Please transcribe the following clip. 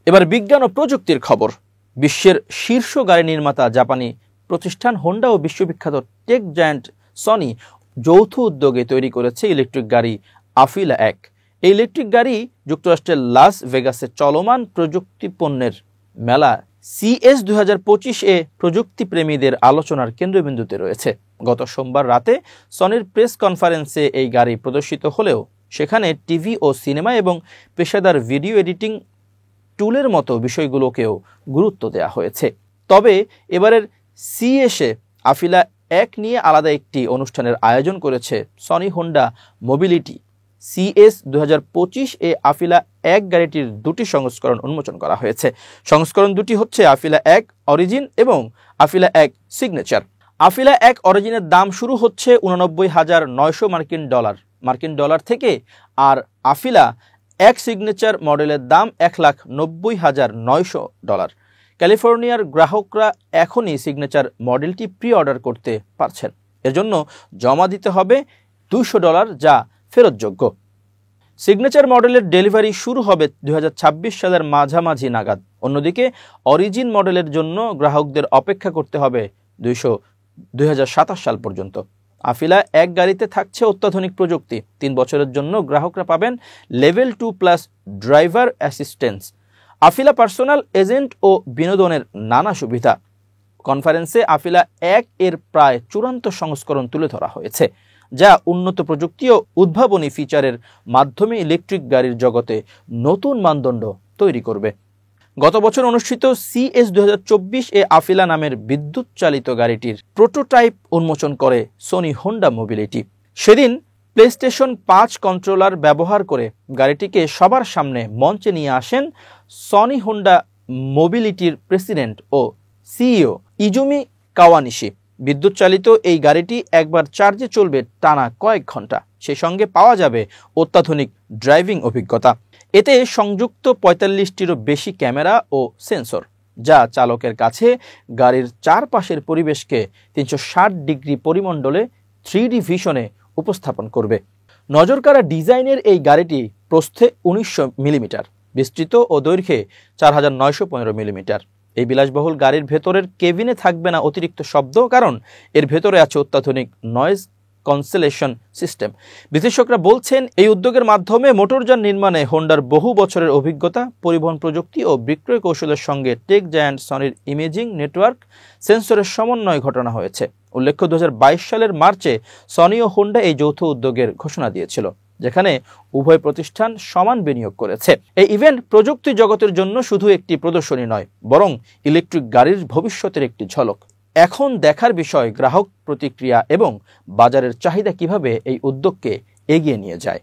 এবার বিজ্ঞান ও প্রযুক্তির খবর। বিশ্বের শীর্ষ গাড়ি নির্মাতা জাপানি প্রতিষ্ঠান হোন্ডা ও বিশ্ববিখ্যাত টেক জায়ান্ট সনি যৌথ উদ্যোগে তৈরি করেছে ইলেকট্রিক গাড়ি আফিলা 1। এই ইলেকট্রিক গাড়ি যুক্তরাষ্ট্রের লাস ভেগাসে চলমান প্রযুক্তি পণ্যের মেলা CES 2025 প্রযুক্তি প্রেমীদের আলোচনার কেন্দ্রবিন্দুতে রয়েছে। গত সোমবার রাতে সনির প্রেস কনফারেন্সে এই গাড়ি প্রদর্শিত হলেও সেখানে টিভি ও সিনেমা এবং পেশাদার ভিডিও এডিটিং টুলের মতো বিষয়গুলোকেও গুরুত্ব দেওয়া হয়েছে। তবে এবারের CES আফিলা 1 নিয়ে আলাদা একটি অনুষ্ঠানের আয়োজন করেছে সনি হোন্ডা মোবিলিটি। CES 2025 আফিলা 1 গাড়িটির দুটি সংস্করণ উন্মোচন করা হয়েছে। সংস্করণ দুটি হচ্ছে আফিলা 1 অরিজিন এবং আফিলা 1 সিগনেচার। আফিলা 1 অরিজিনের দাম শুরু হচ্ছে $89,900 মার্কিন ডলার থেকে, আর আফিলা 1 সিগনেচার মডেলের দাম $1,90,900। ক্যালিফোর্নিয়ার গ্রাহকরা এখনই সিগনেচার মডেলটি প্রি অর্ডার করতে পারছেন। এর জন্য জমা দিতে হবে $200, যা ফেরতযোগ্য। সিগনেচার মডেলের ডেলিভারি শুরু হবে 2026 সালের মাঝামাঝি নাগাদ। অন্যদিকে অরিজিন মডেলের জন্য গ্রাহকদের অপেক্ষা করতে হবে 2027 সাল পর্যন্ত। আফিলা 1 গাড়িতে থাকছে অত্যাধুনিক প্রযুক্তি। 3 বছরের জন্য গ্রাহকরা পাবেন level 2+ driver assistance, Afeela personal agent ও বিনোদনের নানা সুবিধা। কনফারেন্সে আফিলা 1 এর প্রায় চূড়ান্ত সংস্করণ তুলে ধরা হয়েছে, যা উন্নত প্রযুক্তি ও উদ্ভাবনী ফিচারের মাধ্যমে ইলেকট্রিক গাড়ির জগতে নতুন মানদণ্ড তৈরি করবে। গত বছর অনুষ্ঠিত CES 2024 আফিলা নামের বিদ্যুৎ চালিত গাড়িটির প্রোটোটাইপ উন্মোচন করে সনি হোন্ডা মোবিলিটি। সেদিন প্লেস্টেশন 5 কন্ট্রোলার ব্যবহার করে গাড়িটিকে সবার সামনে মঞ্চে নিয়ে আসেন সনি হোন্ডা মোবিলিটির প্রেসিডেন্ট ও CEO ইজুমি কাওয়ানিশি। বিদ্যুৎ চালিত এই গাড়িটি একবার চার্জে চলবে টানা কয়েক ঘন্টা। সেই সঙ্গে পাওয়া যাবে অত্যাধুনিক ড্রাইভিং অভিজ্ঞতা। এতে সংযুক্ত 45টিরও বেশি ক্যামেরা ও সেন্সর, যা চালকের কাছে গাড়ির চারপাশের পরিবেশকে 360 ডিগ্রি পরিমণ্ডলে 3D ভিশনে উপস্থাপন করবে। নজরকাড়া ডিজাইনের এই গাড়িটি প্রস্থে 1900 মিলিমিটার, বিস্তৃত ও দৈর্ঘ্যে 4915 মিলিমিটার। এই বিলাসবহুল গাড়ির ভেতরের কেবিনে থাকবে না অতিরিক্ত শব্দ, কারণ এর ভেতরে আছে অত্যাধুনিক নয়েজ ক্যান্সেলেশন সিস্টেম। বিশ্লেষকরা বলছেন এই উদ্যোগের মাধ্যমে মোটরযান নির্মাণে হোন্ডার বহু বছরের অভিজ্ঞতা, পরিবহন প্রযুক্তি ও বিক্রয় কৌশলের সঙ্গে টেক জায়ান্ট সনির ইমেজিং নেটওয়ার্ক সেন্সরের সমন্বয় ঘটানো হয়েছে। উল্লেখ্য 2022 সালের মার্চে সনি ও হোন্ডা এই যৌথ উদ্যোগের ঘোষণা দিয়েছিল, যেখানে উভয় প্রতিষ্ঠান সমান বিনিয়োগ করেছে। এই ইভেন্ট প্রযুক্তি জগতের জন্য শুধু একটি প্রদর্শনী নয়, বরং ইলেকট্রিক গাড়ির ভবিষ্যতের একটি ঝলক। এখন দেখার বিষয় গ্রাহক প্রতিক্রিয়া এবং বাজারের চাহিদা কিভাবে এই উদ্যোগকে এগিয়ে নিয়ে যায়।